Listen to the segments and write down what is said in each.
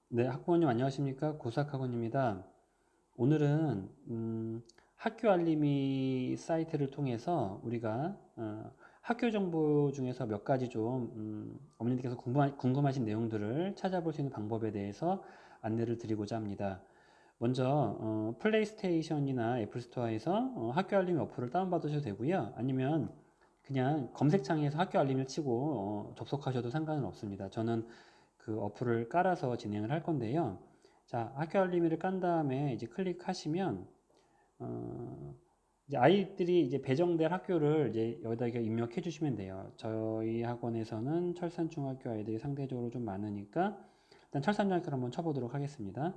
네, 학부모님 안녕하십니까? 고사학원입니다. 오늘은 학교 알림이 사이트를 통해서 우리가 학교 정보 중에서 몇 가지 좀 어머님들께서 궁금하신 내용들을 찾아볼 수 있는 방법에 대해서 안내를 드리고자 합니다. 먼저 플레이스테이션이나 애플스토어에서 학교 알림 어플을 다운받으셔도 되고요. 아니면 그냥 검색창에서 학교 알림을 치고 접속하셔도 상관은 없습니다. 저는 그 어플을 깔아서 진행을 할 건데요. 자, 학교 알림이를 깐 다음에 이제 클릭하시면 이제 아이들이 이제 배정될 학교를 이제 여기다 입력해 주시면 돼요. 저희 학원에서는 철산중학교 아이들이 상대적으로 좀 많으니까 일단 철산중학교를 한번 쳐보도록 하겠습니다.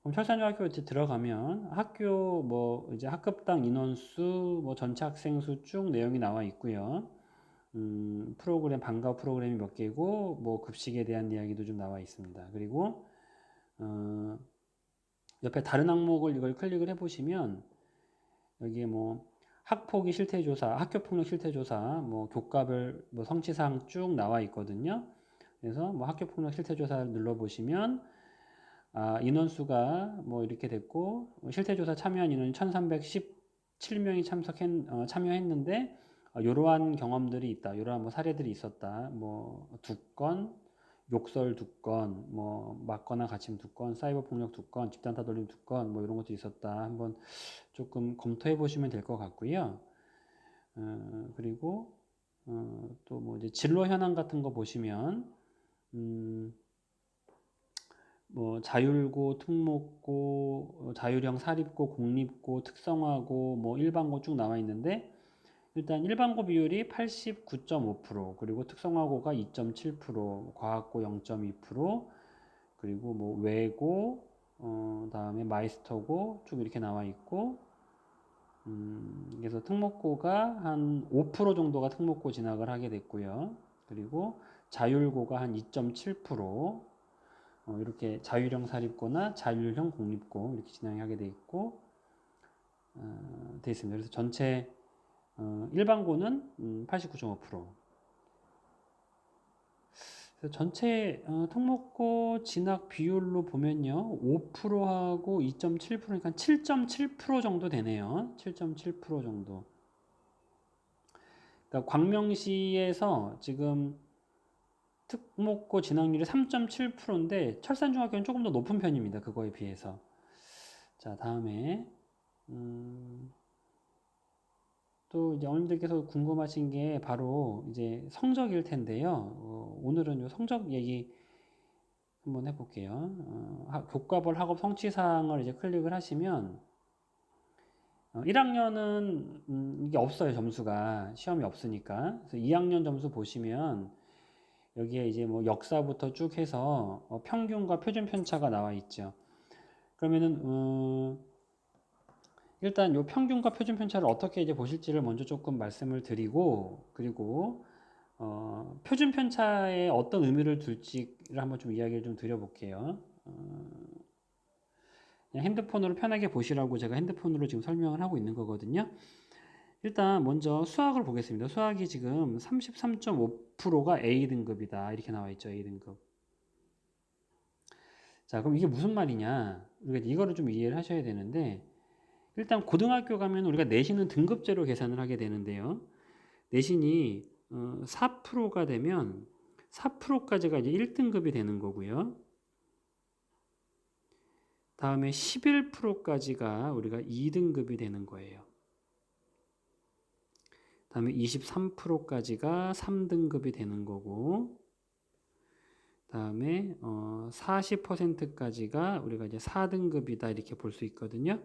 그럼 철산중학교 이제 들어가면 학교 뭐 이제 학급당 인원수, 뭐 전체 학생 수 쭉 내용이 나와 있고요. 프로그램, 방과후 프로그램이 몇 개고, 뭐 급식에 대한 이야기도 좀 나와 있습니다. 그리고, 어, 옆에 다른 항목을 이걸 클릭을 해보시면, 여기에 뭐, 학폭위 실태조사, 학교폭력 실태조사, 뭐, 교과별, 뭐, 성취사항 쭉 나와 있거든요. 그래서 뭐, 학교폭력 실태조사를 눌러보시면, 인원수가 뭐, 이렇게 됐고, 실태조사 참여한 인원이 1317명이 참여했는데, 이러한 경험들이 있다. 이러한 뭐 사례들이 있었다. 뭐 두 건, 욕설 두 건, 뭐 맞거나 가침 두 건, 사이버 폭력 두 건, 집단 따돌림 두 건, 뭐 이런 것도 있었다. 한번 조금 검토해 보시면 될 것 같고요. 그리고 또 뭐 이제 진로 현황 같은 거 보시면 음, 뭐 자율고, 특목고, 자율형 사립고, 공립고, 특성화고, 뭐 일반고 쭉 나와 있는데 일단 일반고 비율이 89.5%, 그리고 특성화고가 2.7%, 과학고 0.2%, 그리고 뭐 외고, 다음에 마이스터고 쭉 이렇게 나와 있고, 그래서 특목고가 한 5% 정도가 특목고 진학을 하게 됐고요. 그리고 자율고가 한 2.7%, 이렇게 자율형 사립고나 자율형 공립고 이렇게 진행하게 돼 있고, 돼 있습니다. 그래서 전체 일반고는 89.5%. 그래서 전체 특목고 진학 비율로 보면요, 5%하고 2.7%니까 7.7% 정도 되네요. 7.7% 정도. 그러니까 광명시에서 지금 특목고 진학률이 3.7%인데 철산중학교는 조금 더 높은 편입니다. 그거에 비해서. 자, 다음에 또 이제 어머님들께서 궁금하신 게 바로 이제 성적일 텐데요. 오늘은 요 성적 얘기 한번 해볼게요. 교과별 학업 성취사항을 이제 클릭을 하시면 1학년은 이게 없어요. 점수가 시험이 없으니까. 그래서 2학년 점수 보시면 여기에 이제 뭐 역사부터 쭉 해서 평균과 표준 편차가 나와 있죠. 그러면은 일단 요 평균과 표준 편차를 어떻게 이제 보실지를 먼저 조금 말씀을 드리고, 그리고 표준 편차에 어떤 의미를 둘지를 한번 좀 이야기를 좀 드려볼게요. 그냥 핸드폰으로 편하게 보시라고 제가 핸드폰으로 지금 설명을 하고 있는 거거든요. 일단 먼저 수학을 보겠습니다. 수학이 지금 33.5%가 A등급이다. 이렇게 나와 있죠. A등급. 자, 그럼 이게 무슨 말이냐? 우리가 이거를 좀 이해를 하셔야 되는데, 일단 고등학교 가면 우리가 내신은 등급제로 계산을 하게 되는데요. 내신이 4%가 되면 4%까지가 이제 1등급이 되는 거고요. 다음에 11%까지가 우리가 2등급이 되는 거예요. 다음에 23%까지가 3등급이 되는 거고, 다음에 40%까지가 우리가 이제 4등급이다 이렇게 볼 수 있거든요.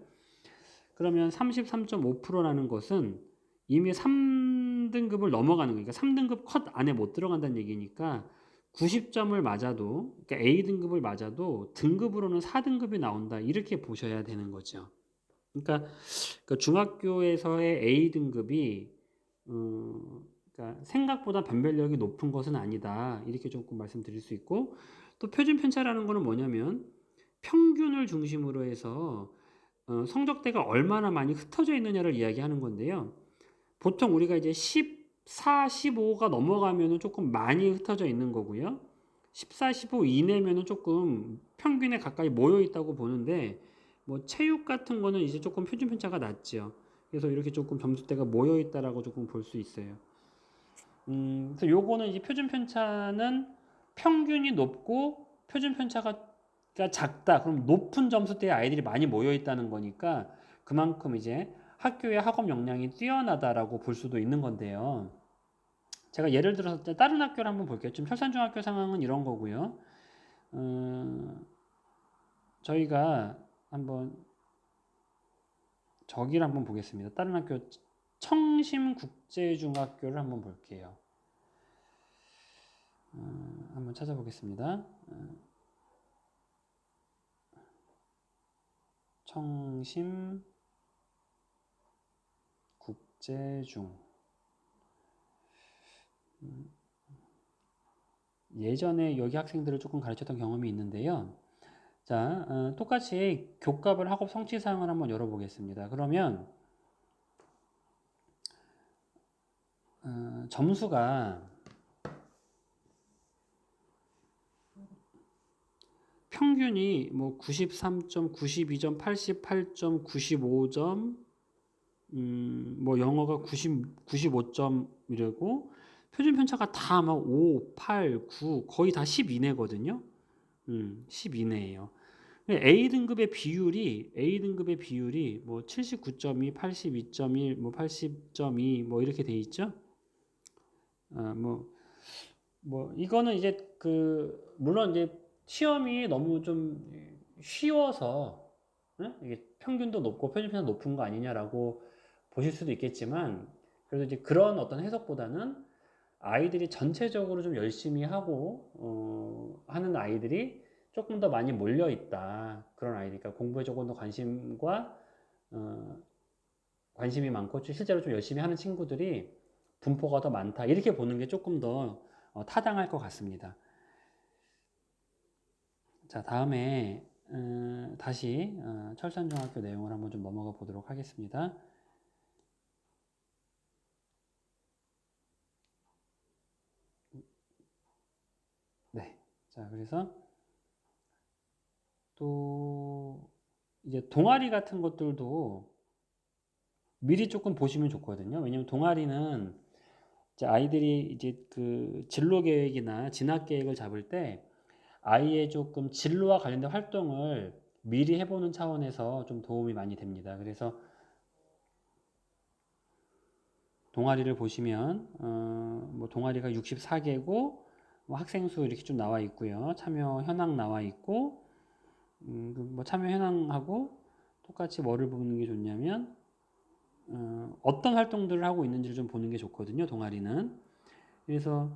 그러면 33.5%라는 것은 이미 3등급을 넘어가는 거니까 3등급 컷 안에 못 들어간다는 얘기니까 90점을 맞아도, 그러니까 A등급을 맞아도 등급으로는 4등급이 나온다 이렇게 보셔야 되는 거죠. 그러니까 그 중학교에서의 A등급이 그러니까 생각보다 변별력이 높은 것은 아니다 이렇게 조금 말씀드릴 수 있고, 또 표준 편차라는 거는 뭐냐면 평균을 중심으로 해서 성적대가 얼마나 많이 흩어져 있느냐를 이야기하는 건데요. 보통 우리가 이제 14, 15가 넘어가면은 조금 많이 흩어져 있는 거고요. 14, 15 이내면은 조금 평균에 가까이 모여 있다고 보는데 뭐 체육 같은 거는 이제 조금 표준 편차가 낮죠. 그래서 이렇게 조금 점수대가 모여 있다라고 조금 볼 수 있어요. 그래서 요거는 이제 표준 편차는 평균이 높고 표준 편차가 작다. 그럼 높은 점수대의 아이들이 많이 모여 있다는 거니까 그만큼 이제 학교의 학업 역량이 뛰어나다라고 볼 수도 있는 건데요. 제가 예를 들어서 다른 학교를 한번 볼게요. 지금 철산중학교 상황은 이런 거고요. 저희가 한번 저기를 한번 보겠습니다. 다른 학교 청심국제중학교를 한번 볼게요. 한번 찾아보겠습니다. 청심국제중. 예전에 여기 학생들을 조금 가르쳤던 경험이 있는데요. 자, 똑같이 교과별 학업 성취사항을 한번 열어보겠습니다. 그러면 점수가 평균이 뭐 93점, 92점, 88점, 95점, 뭐 영어가 95점 이래고 표준 편차가 다 막 5, 8, 9 거의 다 10 이내거든요. 10 이내예요. A등급의 비율이 뭐 79.2, 82.1, 뭐 80.2 뭐 이렇게 돼 있죠. 뭐 이거는 이제 물론 이제 시험이 너무 좀 쉬워서 이게 평균도 높고 표준편도 높은 거 아니냐라고 보실 수도 있겠지만 그래도 이제 그런 어떤 해석보다는 아이들이 전체적으로 좀 열심히 하고 하는 아이들이 조금 더 많이 몰려 있다. 그런 아이들, 그러니까 공부에 조금 더 관심이 많고 실제로 좀 열심히 하는 친구들이 분포가 더 많다. 이렇게 보는 게 조금 더 타당할 것 같습니다. 자, 다음에 다시 철산중학교 내용을 한번 좀 넘어가 보도록 하겠습니다. 네, 자, 그래서 또 이제 동아리 같은 것들도 미리 조금 보시면 좋거든요. 왜냐면 동아리는 이제 아이들이 이제 진로 계획이나 진학 계획을 잡을 때 아이의 조금 진로와 관련된 활동을 미리 해보는 차원에서 좀 도움이 많이 됩니다. 그래서 동아리를 보시면 뭐 동아리가 64개고 뭐 학생 수 이렇게 좀 나와 있고요. 참여 현황 나와 있고 뭐 참여 현황하고 똑같이 뭐를 보는 게 좋냐면 어떤 활동들을 하고 있는지를 좀 보는 게 좋거든요. 동아리는. 그래서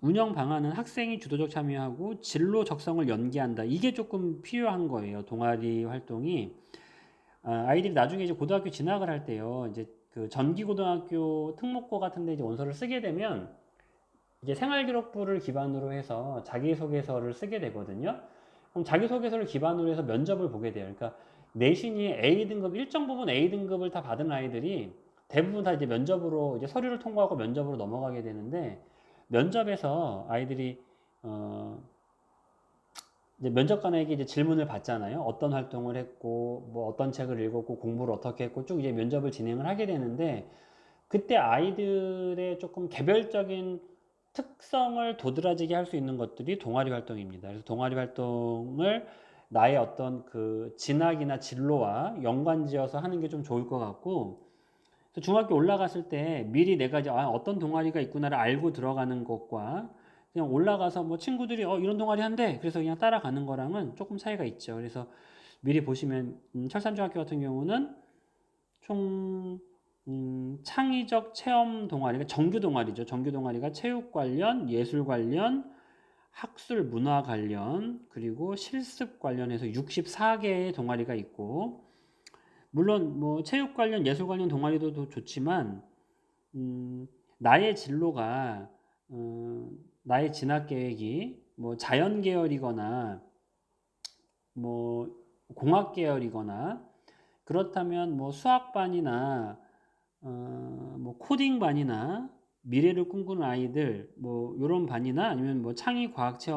운영 방안은 학생이 주도적 참여하고 진로 적성을 연계한다. 이게 조금 필요한 거예요. 동아리 활동이. 아이들이 나중에 이제 고등학교 진학을 할 때요. 이제 전기고등학교 특목고 같은 데 이제 원서를 쓰게 되면 이제 생활기록부를 기반으로 해서 자기소개서를 쓰게 되거든요. 그럼 자기소개서를 기반으로 해서 면접을 보게 돼요. 그러니까 내신이 A등급, 일정 부분 A등급을 다 받은 아이들이 대부분 다 이제 면접으로 이제 서류를 통과하고 면접으로 넘어가게 되는데 면접에서 아이들이 이제 면접관에게 이제 질문을 받잖아요. 어떤 활동을 했고, 뭐 어떤 책을 읽었고, 공부를 어떻게 했고, 쭉 이제 면접을 진행을 하게 되는데, 그때 아이들의 조금 개별적인 특성을 도드라지게 할 수 있는 것들이 동아리 활동입니다. 그래서 동아리 활동을 나의 어떤 진학이나 진로와 연관지어서 하는 게 좀 좋을 것 같고, 중학교 올라갔을 때 미리 내가 이제 어떤 동아리가 있구나를 알고 들어가는 것과 그냥 올라가서 뭐 친구들이 이런 동아리 한대 그래서 그냥 따라가는 거랑은 조금 차이가 있죠. 그래서 미리 보시면 철산중학교 같은 경우는 총 창의적 체험 동아리가 정규 동아리죠. 정규 동아리가 체육 관련, 예술 관련, 학술 문화 관련 그리고 실습 관련해서 64개의 동아리가 있고 물론 뭐 체육 관련, 예술 관련 동아리도 좋지만 나의 진로가 나의 진학 계획이 뭐 자연 계열이거나 뭐 공학 계열이거나 그렇다면 뭐 수학반이나 뭐 코딩반이나 미래를 꿈꾸는 아이들 뭐 이런 반이나 아니면 뭐 창의 과학 체험